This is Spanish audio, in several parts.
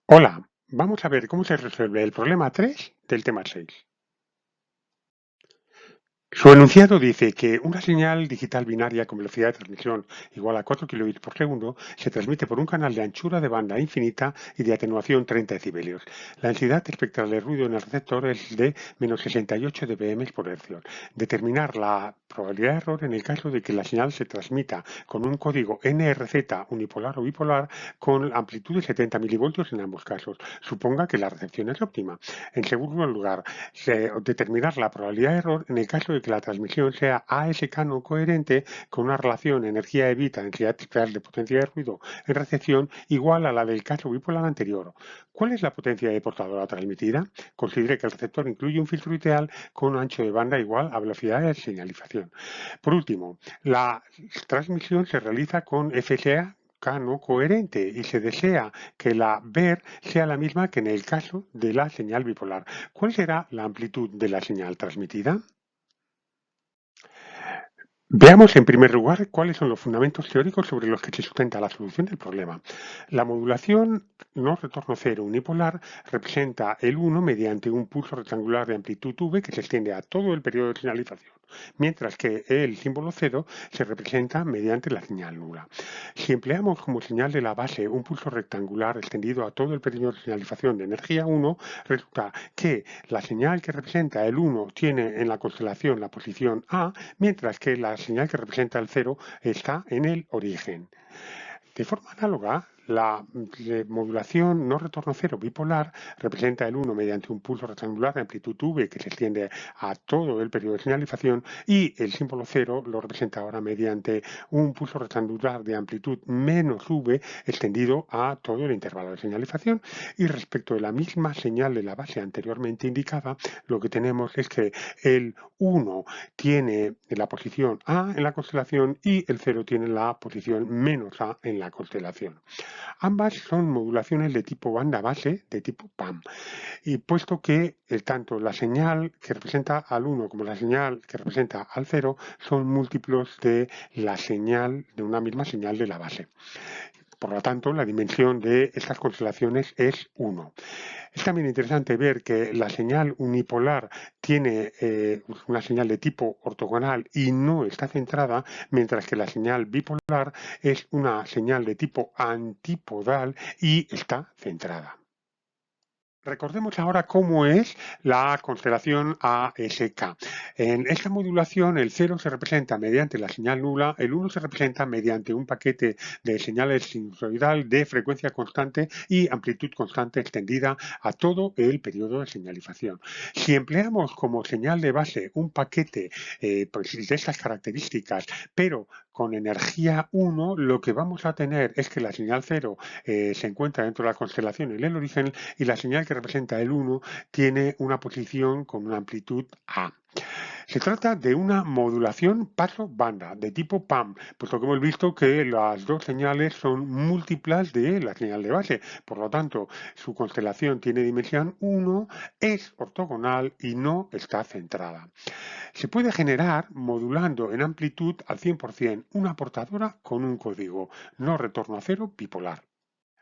Hola, vamos a ver cómo se resuelve el problema 3 del tema 6. Su enunciado dice que una señal digital binaria con velocidad de transmisión igual a 4 kilobits por segundo se transmite por un canal de anchura de banda infinita y de atenuación 30 decibelios. La densidad espectral de ruido en el receptor es de menos 68 dBm por hercio. Determinar la probabilidad de error en el caso de que la señal se transmita con un código NRZ unipolar o bipolar con amplitud de 70 milivoltios en ambos casos. Suponga que la recepción es óptima. En segundo lugar, determinar la probabilidad de error en el caso de que la transmisión sea ASK no coherente con una relación energía evita densidad espectral de potencia de ruido en recepción igual a la del caso bipolar anterior. ¿Cuál es la potencia de portadora transmitida? Considere que el receptor incluye un filtro ideal con un ancho de banda igual a velocidad de señalización. Por último, la transmisión se realiza con FSA no coherente y se desea que la VER sea la misma que en el caso de la señal bipolar. ¿Cuál será la amplitud de la señal transmitida? Veamos en primer lugar cuáles son los fundamentos teóricos sobre los que se sustenta la solución del problema. La modulación no retorno cero unipolar representa el 1 mediante un pulso rectangular de amplitud V que se extiende a todo el periodo de señalización, mientras que el símbolo cero se representa mediante la señal nula. Si empleamos como señal de la base un pulso rectangular extendido a todo el periodo de señalización de energía 1, resulta que la señal que representa el 1 tiene en la constelación la posición A, mientras que la señal que representa el cero está en el origen. De forma análoga, la modulación no retorno cero bipolar representa el 1 mediante un pulso rectangular de amplitud V que se extiende a todo el periodo de señalización y el símbolo cero lo representa ahora mediante un pulso rectangular de amplitud menos V extendido a todo el intervalo de señalización. Y respecto de la misma señal de la base anteriormente indicada, lo que tenemos es que el 1 tiene la posición A en la constelación y el 0 tiene la posición menos A en la constelación. Ambas son modulaciones de tipo banda base, de tipo PAM, y puesto que tanto la señal que representa al 1 como la señal que representa al 0 son múltiplos de la señal, de una misma señal de la base. Por lo tanto, la dimensión de estas constelaciones es 1. Es también interesante ver que la señal unipolar tiene una señal de tipo ortogonal y no está centrada, mientras que la señal bipolar es una señal de tipo antipodal y está centrada. Recordemos ahora cómo es la constelación ASK. En esta modulación, el 0 se representa mediante la señal nula, el 1 se representa mediante un paquete de señales sinusoidal de frecuencia constante y amplitud constante extendida a todo el periodo de señalización. Si empleamos como señal de base un paquete pues, de estas características, pero con energía 1, lo que vamos a tener es que la señal 0 se encuentra dentro de la constelación en el origen y la señal que representa el 1 tiene una posición con una amplitud A. Se trata de una modulación paso-banda de tipo PAM, puesto que hemos visto que las dos señales son múltiplas de la señal de base. Por lo tanto, su constelación tiene dimensión 1, es ortogonal y no está centrada. Se puede generar modulando en amplitud al 100% una portadora con un código no retorno a cero bipolar.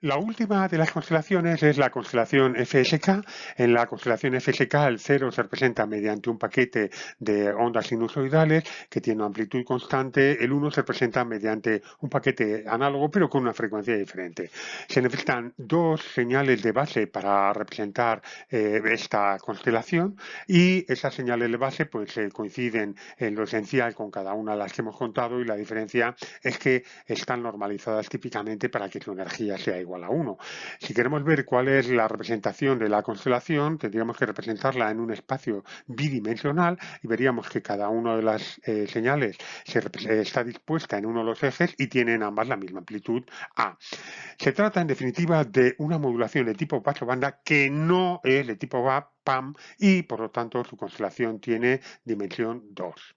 La última de las constelaciones es la constelación FSK. En la constelación FSK el 0 se representa mediante un paquete de ondas sinusoidales que tiene una amplitud constante. El 1 se representa mediante un paquete análogo pero con una frecuencia diferente. Se necesitan dos señales de base para representar esta constelación y esas señales de base pues coinciden en lo esencial con cada una de las que hemos contado y la diferencia es que están normalizadas típicamente para que su energía sea igual a 1. Si queremos ver cuál es la representación de la constelación, tendríamos que representarla en un espacio bidimensional y veríamos que cada una de las señales está dispuesta en uno de los ejes y tienen ambas la misma amplitud A. Se trata, en definitiva, de una modulación de tipo paso banda que no es de tipo PAM y, por lo tanto, su constelación tiene dimensión 2.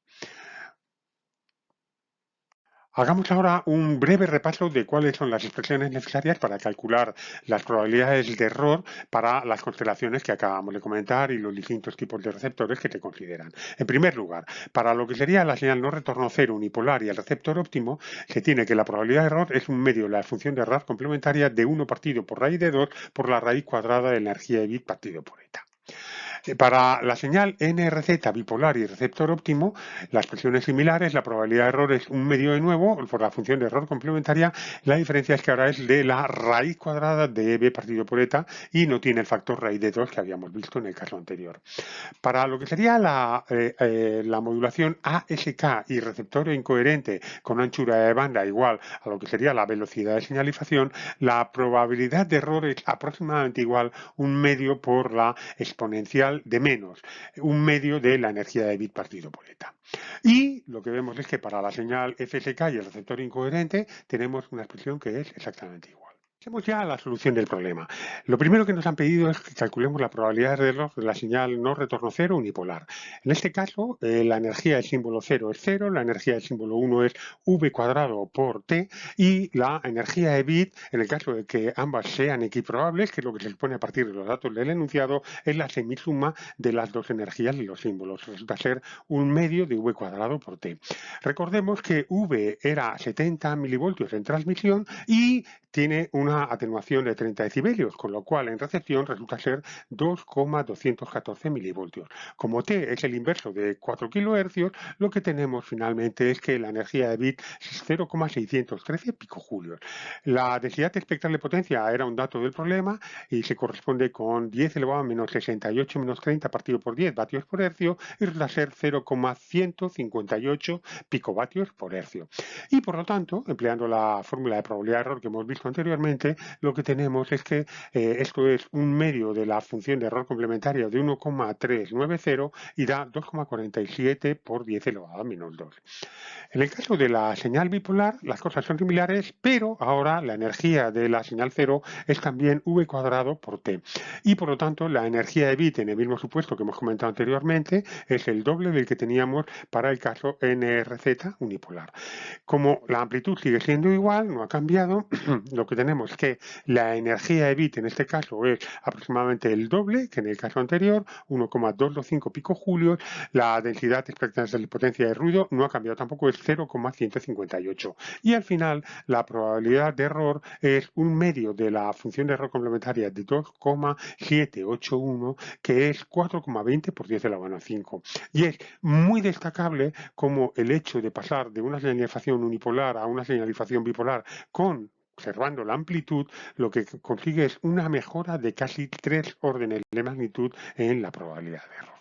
Hagamos ahora un breve repaso de cuáles son las expresiones necesarias para calcular las probabilidades de error para las constelaciones que acabamos de comentar y los distintos tipos de receptores que se consideran. En primer lugar, para lo que sería la señal no retorno cero unipolar y el receptor óptimo, se tiene que la probabilidad de error es un medio de la función de error complementaria de 1 partido por raíz de 2 por la raíz cuadrada de la energía de bit partido por eta. Para la señal NRZ bipolar y receptor óptimo, la expresión es similar, la probabilidad de error es un medio de nuevo por la función de error complementaria. La diferencia es que ahora es de la raíz cuadrada de b partido por eta y no tiene el factor raíz de 2 que habíamos visto en el caso anterior. Para lo que sería la modulación ASK y receptor incoherente con anchura de banda igual a lo que sería la velocidad de señalización, la probabilidad de error es aproximadamente igual un medio por la exponencial de menos, un medio de la energía de bit partido por eta. Y lo que vemos es que para la señal FSK y el receptor incoherente tenemos una expresión que es exactamente igual. Pasemos ya a la solución del problema. Lo primero que nos han pedido es que calculemos la probabilidad de error de la señal no retorno cero unipolar. En este caso, la energía del símbolo 0 es 0, la energía del símbolo 1 es v cuadrado por t y la energía de bit, en el caso de que ambas sean equiprobables, que es lo que se supone a partir de los datos del enunciado, es la semisuma de las dos energías de los símbolos. Resulta ser un medio de v cuadrado por t. Recordemos que v era 70 milivoltios en transmisión y tiene una atenuación de 30 decibelios, con lo cual en recepción resulta ser 2,214 milivoltios. Como t es el inverso de 4 kilohercios, lo que tenemos finalmente es que la energía de bit es 0,613 picojulios. La densidad espectral de potencia era un dato del problema y se corresponde con 10 elevado a menos 68 menos 30 partido por 10 vatios por hercio y resulta ser 0,158 picovatios por hercio. Y por lo tanto, empleando la fórmula de probabilidad de error que hemos visto anteriormente, lo que tenemos es que esto es un medio de la función de error complementaria de 1,390 y da 2,47 por 10 elevado a menos 2. En el caso de la señal bipolar, las cosas son similares, pero ahora la energía de la señal 0 es también v cuadrado por t. Y por lo tanto, la energía de bit en el mismo supuesto que hemos comentado anteriormente es el doble del que teníamos para el caso NRZ unipolar. Como la amplitud sigue siendo igual, no ha cambiado, lo que tenemos es que la energía de bit en este caso es aproximadamente el doble que en el caso anterior, 1,225 picojulios. La densidad espectral de potencia de ruido no ha cambiado tampoco, es 0,158. Y al final, la probabilidad de error es un medio de la función de error complementaria de 2,781, que es 4,20 por 10 elevado a 5. Y es muy destacable como el hecho de pasar de una señalización unipolar a una señalización bipolar observando la amplitud, lo que consigue es una mejora de casi 3 órdenes de magnitud en la probabilidad de error.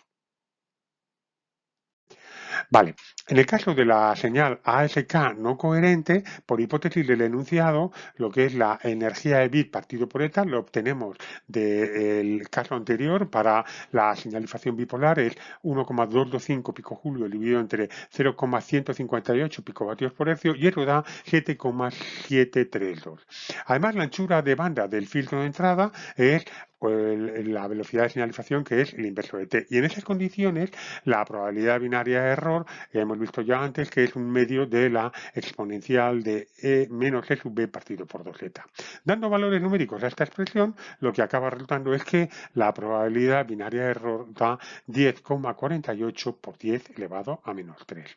Vale, en el caso de la señal ASK no coherente, por hipótesis del enunciado, lo que es la energía de bit partido por eta, lo obtenemos del caso anterior para la señalización bipolar, es 1,225 picojulio dividido entre 0,158 picovatios por hercio y eso da 7,732. Además, la anchura de banda del filtro de entrada es la velocidad de señalización, que es el inverso de t. Y en esas condiciones, la probabilidad binaria de error, ya hemos visto ya antes, que es un medio de la exponencial de e menos e sub b partido por 2z. Dando valores numéricos a esta expresión, lo que acaba resultando es que la probabilidad binaria de error da 10,48 por 10 elevado a menos 3.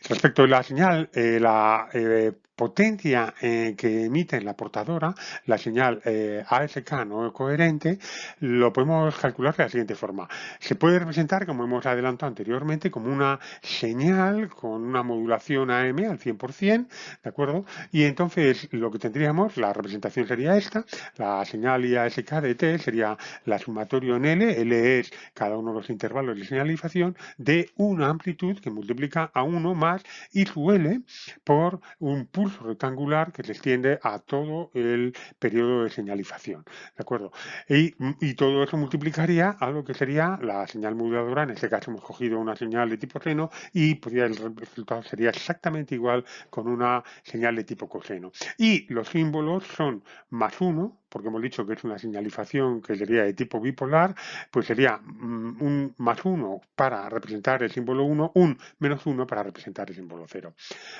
Respecto a la señal, la potencia que emite en la portadora, la señal ASK no coherente, lo podemos calcular de la siguiente forma. Se puede representar, como hemos adelantado anteriormente, como una señal con una modulación AM al 100%, ¿de acuerdo? Y entonces lo que tendríamos, la representación sería esta, la señal IASK de T sería la sumatorio en L es cada uno de los intervalos de señalización de una amplitud que multiplica a 1 más y su L por un pulso rectangular que se extiende a todo el periodo de señalización, ¿de acuerdo? Y todo eso multiplicaría a lo que sería la señal moduladora, en este caso hemos cogido una señal de tipo seno y el resultado sería exactamente igual con una señal de tipo coseno. Y los símbolos son más 1 porque hemos dicho que es una señalización que sería de tipo bipolar, pues sería un +1 para representar el símbolo 1, un -1 para representar el símbolo 0.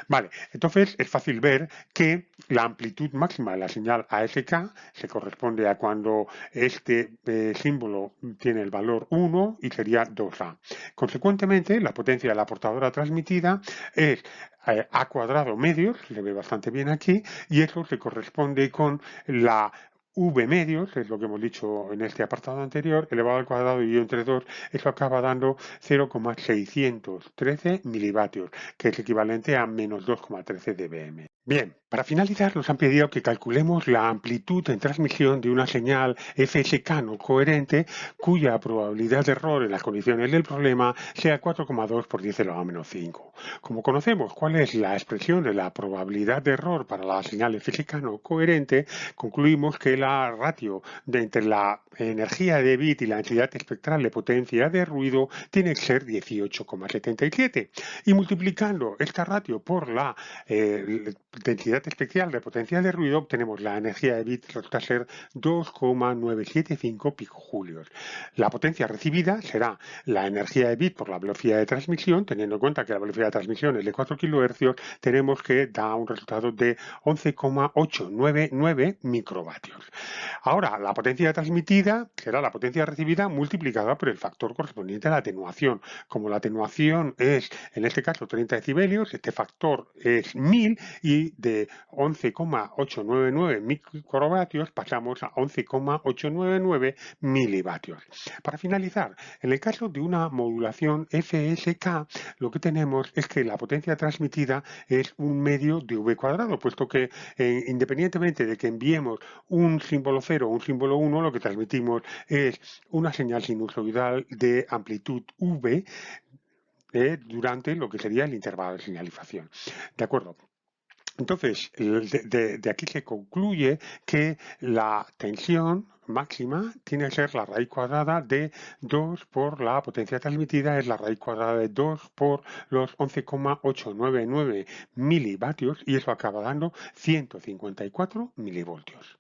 Vale, entonces es fácil ver que la amplitud máxima de la señal ASK se corresponde a cuando este símbolo tiene el valor 1 y sería 2A. Consecuentemente, la potencia de la portadora transmitida es A cuadrado medios, se ve bastante bien aquí, y eso se corresponde con la V medios, es lo que hemos dicho en este apartado anterior, elevado al cuadrado dividido entre 2, eso acaba dando 0,613 milivatios, que es equivalente a menos 2,13 dBm. Bien, para finalizar nos han pedido que calculemos la amplitud en transmisión de una señal FSK no coherente cuya probabilidad de error en las condiciones del problema sea 4,2 por 10 elevado a menos 5. Como conocemos cuál es la expresión de la probabilidad de error para la señal FSK no coherente, concluimos que la ratio entre la energía de bit y la densidad espectral de potencia de ruido tiene que ser 18,77. Y multiplicando esta ratio por la densidad especial de potencia de ruido, obtenemos la energía de bit, resulta ser 2,975 picojulios. La potencia recibida será la energía de bit por la velocidad de transmisión, teniendo en cuenta que la velocidad de transmisión es de 4 kHz, tenemos que da un resultado de 11,899 microvatios. Ahora, la potencia transmitida será la potencia recibida multiplicada por el factor correspondiente a la atenuación. Como la atenuación es, en este caso, 30 decibelios, este factor es 1000 y de 11,899 microvatios pasamos a 11,899 milivatios. Para finalizar, en el caso de una modulación FSK, lo que tenemos es que la potencia transmitida es un medio de V cuadrado, puesto que independientemente de que enviemos un símbolo 0 o un símbolo 1, lo que transmitimos es una señal sinusoidal de amplitud V durante lo que sería el intervalo de señalización. ¿De acuerdo? Entonces, de aquí se concluye que la tensión máxima tiene que ser la raíz cuadrada de 2 por la potencia transmitida, es la raíz cuadrada de 2 por los 11,899 milivatios y eso acaba dando 154 milivoltios.